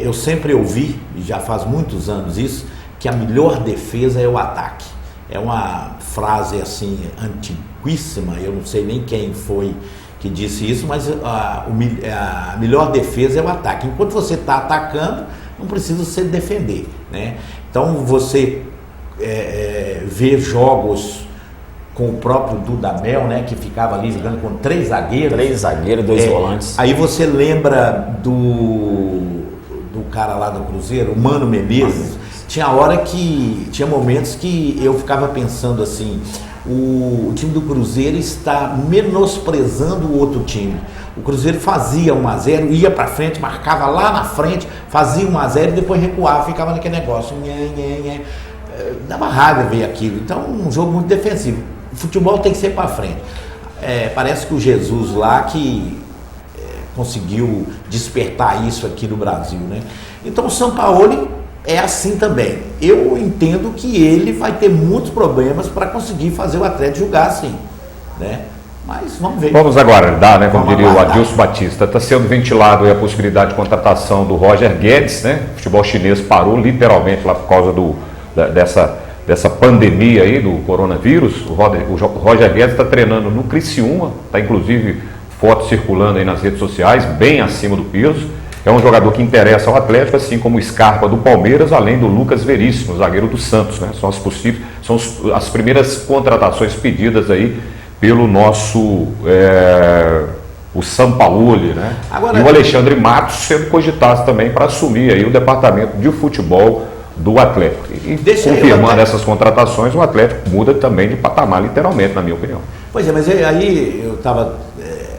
Eu sempre ouvi, e já faz muitos anos isso, que a melhor defesa é o ataque. É uma frase assim antiquíssima, eu não sei nem quem foi que disse isso, mas a melhor defesa é o ataque. Enquanto você está atacando, não precisa se defender, né? Então você vê jogos com o próprio Dudamel, né, que ficava ali jogando com 3 zagueiros. 3 zagueiros, 2 volantes. Aí você lembra do cara lá do Cruzeiro, o Mano Menezes. Tinha momentos que eu ficava pensando assim, o time do Cruzeiro está menosprezando o outro time. O Cruzeiro fazia 1-0, ia para frente, marcava lá na frente, fazia 1-0 e depois recuava, ficava naquele negócio. Dava raiva ver aquilo. Então, um jogo muito defensivo. O futebol tem que ser para frente. Parece que o Jesus lá que conseguiu despertar isso aqui no Brasil, né? Então o Sampaoli é assim também. Eu entendo que ele vai ter muitos problemas para conseguir fazer o Atlético jogar assim, né? Mas vamos ver. Vamos aguardar, né? Como diria o Adilson Batista. Está sendo ventilado aí a possibilidade de contratação do Roger Guedes, né? O futebol chinês parou literalmente lá por causa dessa pandemia aí do coronavírus. O Roger Guedes está treinando no Criciúma, está inclusive foto circulando aí nas redes sociais, bem acima do peso. É um jogador que interessa ao Atlético, assim como o Scarpa do Palmeiras, além do Lucas Veríssimo, zagueiro do Santos, né? São as primeiras contratações pedidas aí pelo nosso o Sampaoli, né? Agora, e o Alexandre Matos sendo cogitado também para assumir aí o departamento de futebol do Atlético. E confirmando essas contratações, o Atlético muda também de patamar, literalmente, na minha opinião. Pois é, mas aí eu estava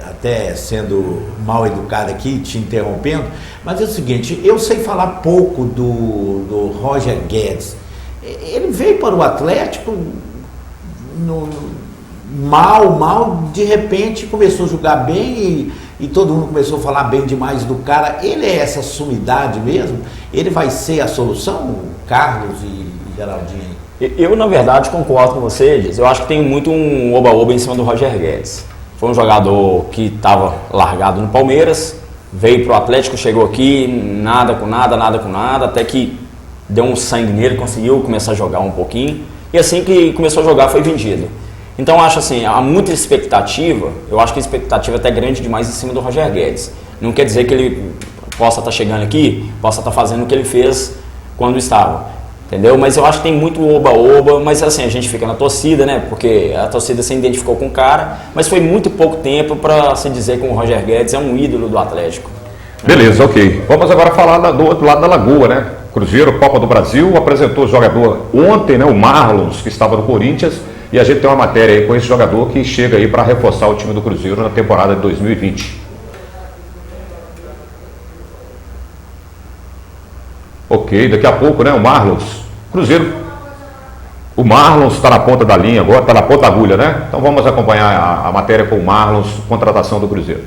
até sendo mal educado aqui, te interrompendo, mas é o seguinte, eu sei falar pouco do Roger Guedes. Ele veio para o Atlético mal, de repente começou a jogar bem e todo mundo começou a falar bem demais do cara. Ele é essa sumidade mesmo? Ele vai ser a solução, Carlos e Geraldinho? Eu, na verdade, concordo com você, Diz. Eu acho que tem muito um oba-oba em cima do Roger Guedes. Foi um jogador que estava largado no Palmeiras, veio para o Atlético, chegou aqui, nada com nada, até que deu um sangue nele, conseguiu começar a jogar um pouquinho, e assim que começou a jogar foi vendido. Então acho assim, há muita expectativa, eu acho que a expectativa é até grande demais em cima do Roger Guedes. Não quer dizer que ele possa estar chegando aqui, possa estar fazendo o que ele fez quando estava. Entendeu? Mas eu acho que tem muito oba-oba, mas assim, a gente fica na torcida, né? Porque a torcida se identificou com o cara, mas foi muito pouco tempo para se dizer que o Roger Guedes é um ídolo do Atlético. Beleza, ok. Vamos agora falar do outro lado da lagoa, né? Cruzeiro, Copa do Brasil, apresentou o jogador ontem, né? O Marlons, que estava no Corinthians, e a gente tem uma matéria aí com esse jogador que chega aí para reforçar o time do Cruzeiro na temporada de 2020. Ok, daqui a pouco, né, o Marlons, Cruzeiro, o Marlons está na ponta da linha agora, está na ponta da agulha, né? Então vamos acompanhar a matéria com o Marlons, contratação do Cruzeiro.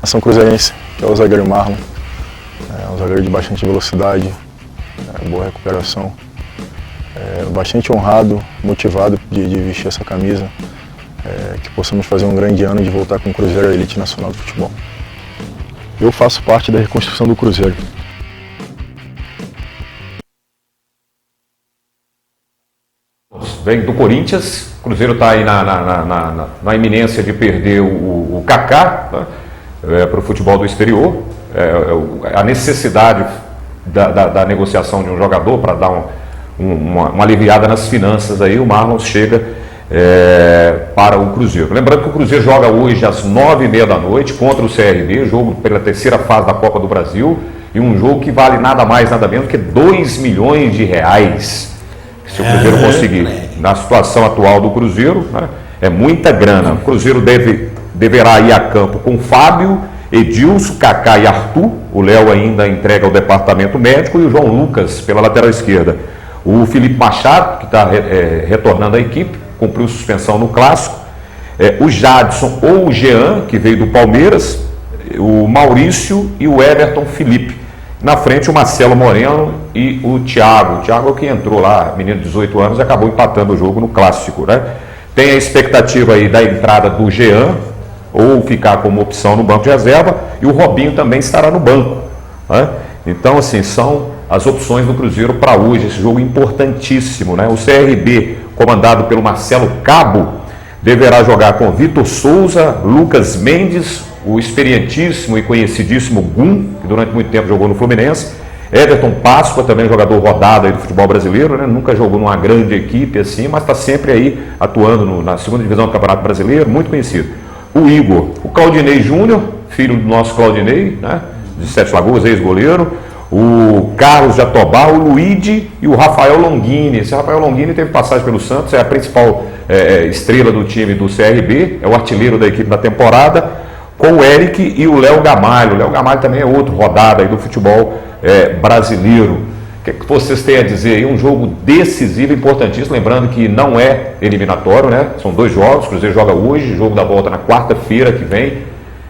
Nação Cruzeirense, que é o zagueiro Marlon, é um zagueiro de bastante velocidade, boa recuperação, bastante honrado, motivado de vestir essa camisa. que possamos fazer um grande ano de voltar com o Cruzeiro à elite nacional do futebol. Eu faço parte da reconstrução do Cruzeiro. Vem do Corinthians, o Cruzeiro está aí na iminência de perder o Kaká, né, para o futebol do exterior. A necessidade da negociação de um jogador para dar uma aliviada nas finanças aí, o Marlons chega para o Cruzeiro. Lembrando que o Cruzeiro joga hoje às 9h30 da noite contra o CRB, jogo pela terceira fase da Copa do Brasil, e um jogo que vale nada mais, nada menos que R$2 milhões, se o Cruzeiro conseguir. Na situação atual do Cruzeiro, né, é muita grana. O Cruzeiro deverá ir a campo com Fábio, Edilson, Kaká e Arthur. O Léo ainda entrega ao departamento médico, e o João Lucas pela lateral esquerda. O Felipe Machado, que está retornando à equipe, cumpriu suspensão no Clássico. O Jadson ou o Jean, que veio do Palmeiras. O Maurício e o Everton Felipe. Na frente, o Marcelo Moreno e o Thiago. O Thiago é o que entrou lá, menino de 18 anos, e acabou empatando o jogo no Clássico, né? Tem a expectativa aí da entrada do Jean, ou ficar como opção no banco de reserva, e o Robinho também estará no banco, né? Então, assim, são as opções do Cruzeiro para hoje, esse jogo importantíssimo, né? O CRB, comandado pelo Marcelo Cabo, deverá jogar com Vitor Souza, Lucas Mendes, o experientíssimo e conhecidíssimo Gum, que durante muito tempo jogou no Fluminense, Everton Páscoa, também jogador rodado aí do futebol brasileiro, né? Nunca jogou numa grande equipe assim, mas está sempre aí atuando na segunda divisão do Campeonato Brasileiro, muito conhecido. O Igor, o Claudinei Júnior, filho do nosso Claudinei, né? De Sete Lagoas, ex-goleiro, o Carlos Jatobá, o Luigi e o Rafael Longini. Esse Rafael Longini teve passagem pelo Santos, é a principal estrela do time do CRB, é o artilheiro da equipe da temporada, com o Eric e o Léo Gamalho. O Léo Gamalho também é outro rodado aí do futebol brasileiro. O que vocês têm a dizer aí? Um jogo decisivo, importantíssimo, lembrando que não é eliminatório, né? São 2 jogos, o Cruzeiro joga hoje, jogo da volta na quarta-feira que vem,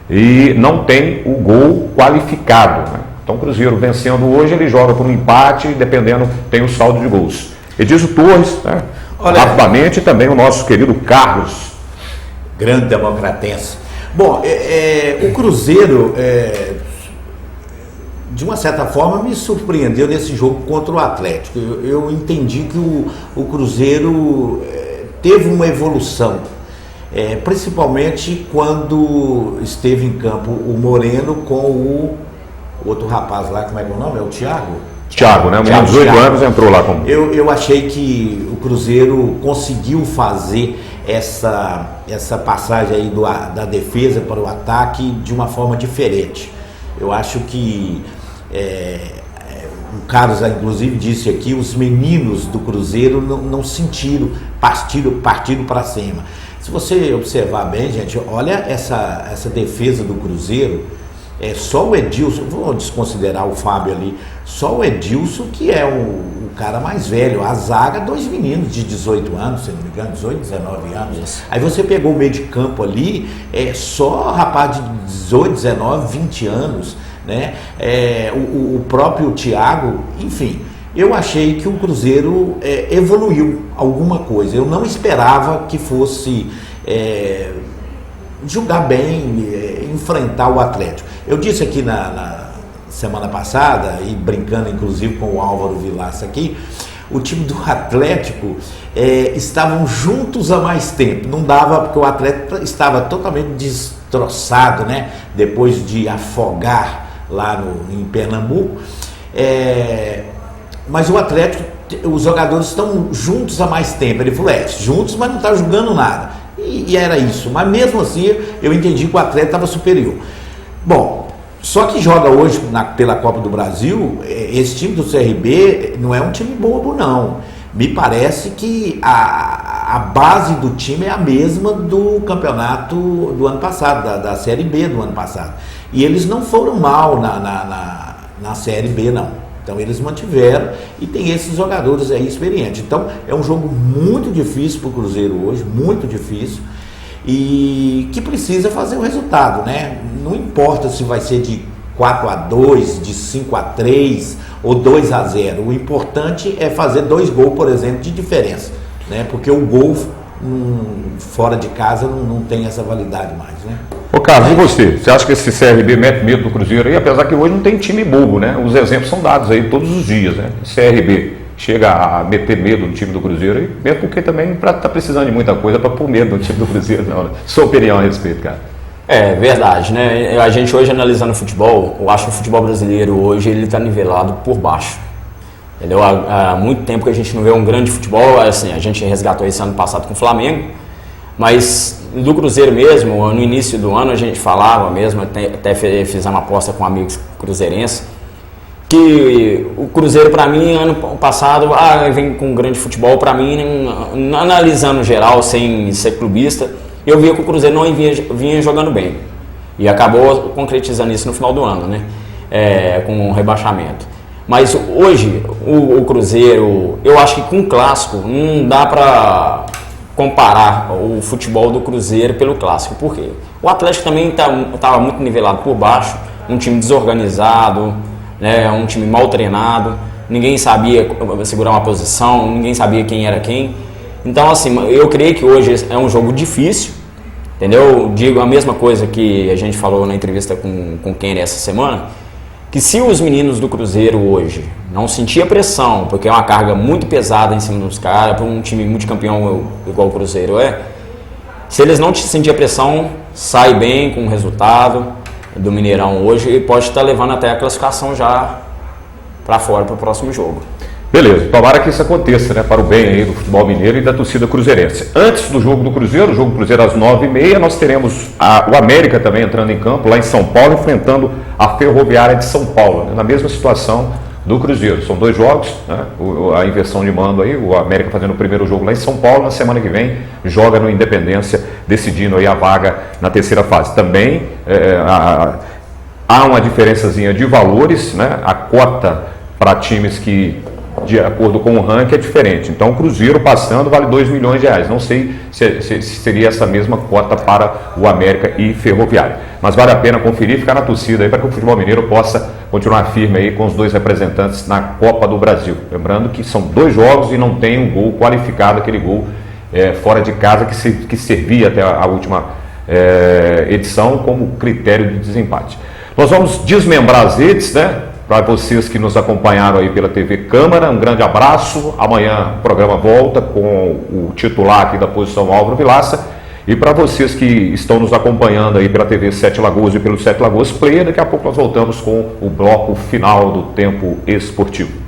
e não tem o gol qualificado, né? Então o Cruzeiro vencendo hoje, ele joga por um empate, dependendo, tem o saldo de gols. Edilson Torres, né? Rapidamente, e também o nosso querido Carlos. Grande democratense. Bom, o Cruzeiro, de uma certa forma, me surpreendeu nesse jogo contra o Atlético. Eu entendi que o Cruzeiro teve uma evolução, principalmente quando esteve em campo o Moreno com o outro rapaz lá, como é que é o nome? É o Thiago? Thiago, né? O menino de 18 anos entrou lá como... Eu achei que o Cruzeiro conseguiu fazer essa passagem aí da defesa para o ataque de uma forma diferente. Eu acho que o Carlos, inclusive, disse aqui, os meninos do Cruzeiro não sentiram partido para cima. Se você observar bem, gente, olha essa defesa do Cruzeiro. Só o Edilson, vou desconsiderar o Fábio ali, só o Edilson que é o cara mais velho. A zaga, 2 meninos de 18 anos, se não me engano, 18, 19 anos. Isso. Aí você pegou o meio de campo ali, só rapaz de 18, 19, 20 anos, né? O próprio Thiago, enfim. Eu achei que o Cruzeiro evoluiu alguma coisa. Eu não esperava que fosse jogar bem, enfrentar o Atlético. Eu disse aqui na semana passada, e brincando inclusive com o Álvaro Vilaça aqui, o time do Atlético estavam juntos há mais tempo. Não dava, porque o Atlético estava totalmente destroçado, né? Depois de afogar lá em Pernambuco. Mas o Atlético, os jogadores estão juntos há mais tempo. Ele falou, juntos, mas não está jogando nada. E era isso. Mas mesmo assim, eu entendi que o Atlético estava superior. Bom, só que joga hoje pela Copa do Brasil, esse time do CRB não é um time bobo, não. Me parece que a base do time é a mesma do campeonato do ano passado, da Série B do ano passado. E eles não foram mal na Série B, não. Então eles mantiveram e tem esses jogadores aí experientes. Então é um jogo muito difícil para o Cruzeiro hoje, muito difícil, e que precisa fazer o resultado, né? Não importa se vai ser de 4-2, de 5-3 ou 2-0. O importante é fazer 2 gols, por exemplo, de diferença, né? Porque o gol fora de casa não tem essa validade mais, né? Ô Carlos, e você? Você acha que esse CRB mete medo do Cruzeiro aí? Apesar que hoje não tem time bobo, né? Os exemplos são dados aí todos os dias, né? O CRB chega a meter medo no time do Cruzeiro aí, mesmo porque também está precisando de muita coisa para pôr medo no time do Cruzeiro, não, né? Sua opinião a respeito, cara? É verdade, né? A gente hoje analisando o futebol, eu acho que o futebol brasileiro hoje ele está nivelado por baixo. Entendeu? Há muito tempo que a gente não vê um grande futebol, assim, a gente resgatou esse ano passado com o Flamengo, mas do Cruzeiro mesmo, no início do ano a gente falava mesmo, até fizemos uma aposta com amigos cruzeirenses, que o Cruzeiro para mim, ano passado, vem com um grande futebol, para mim, analisando geral, sem ser clubista, eu via que o Cruzeiro não vinha jogando bem, e acabou concretizando isso no final do ano, né? Com o rebaixamento. Mas hoje, o Cruzeiro, eu acho que com o Clássico, não dá para comparar o futebol do Cruzeiro pelo Clássico. Por quê? O Atlético também estava muito nivelado por baixo, um time desorganizado, né, um time mal treinado, ninguém sabia segurar uma posição, ninguém sabia quem era quem. Então, assim, eu creio que hoje é um jogo difícil, entendeu? Digo a mesma coisa que a gente falou na entrevista com o Kenny essa semana, que se os meninos do Cruzeiro hoje não sentir a pressão, porque é uma carga muito pesada em cima dos caras, para um time multicampeão igual o Cruzeiro se eles não sentir a pressão, sai bem com o resultado do Mineirão hoje e pode estar levando até a classificação já para fora para o próximo jogo. Beleza, tomara que isso aconteça, né, para o bem aí do futebol mineiro e da torcida cruzeirense. Antes do jogo do Cruzeiro, o jogo do Cruzeiro às 9h30, nós teremos o América também entrando em campo, lá em São Paulo, enfrentando a Ferroviária de São Paulo, né, na mesma situação do Cruzeiro. São 2 jogos, né, a inversão de mando aí, o América fazendo o primeiro jogo lá em São Paulo, na semana que vem joga no Independência, decidindo aí a vaga na terceira fase. Também há uma diferençazinha de valores, né, a cota para times que, de acordo com o ranking, é diferente. Então o Cruzeiro passando vale R$2 milhões. Não sei se seria essa mesma cota para o América e Ferroviária. Mas vale a pena conferir, ficar na torcida aí para que o futebol mineiro possa continuar firme aí com os 2 representantes na Copa do Brasil. Lembrando que são 2 jogos e não tem um gol qualificado, aquele gol fora de casa que servia até a última edição como critério de desempate. Nós vamos desmembrar as redes, né? Para vocês que nos acompanharam aí pela TV Câmara, um grande abraço. Amanhã o programa volta com o titular aqui da posição Álvaro Vilaça. E para vocês que estão nos acompanhando aí pela TV Sete Lagoas e pelo Sete Lagoas Player, daqui a pouco nós voltamos com o bloco final do Tempo Esportivo.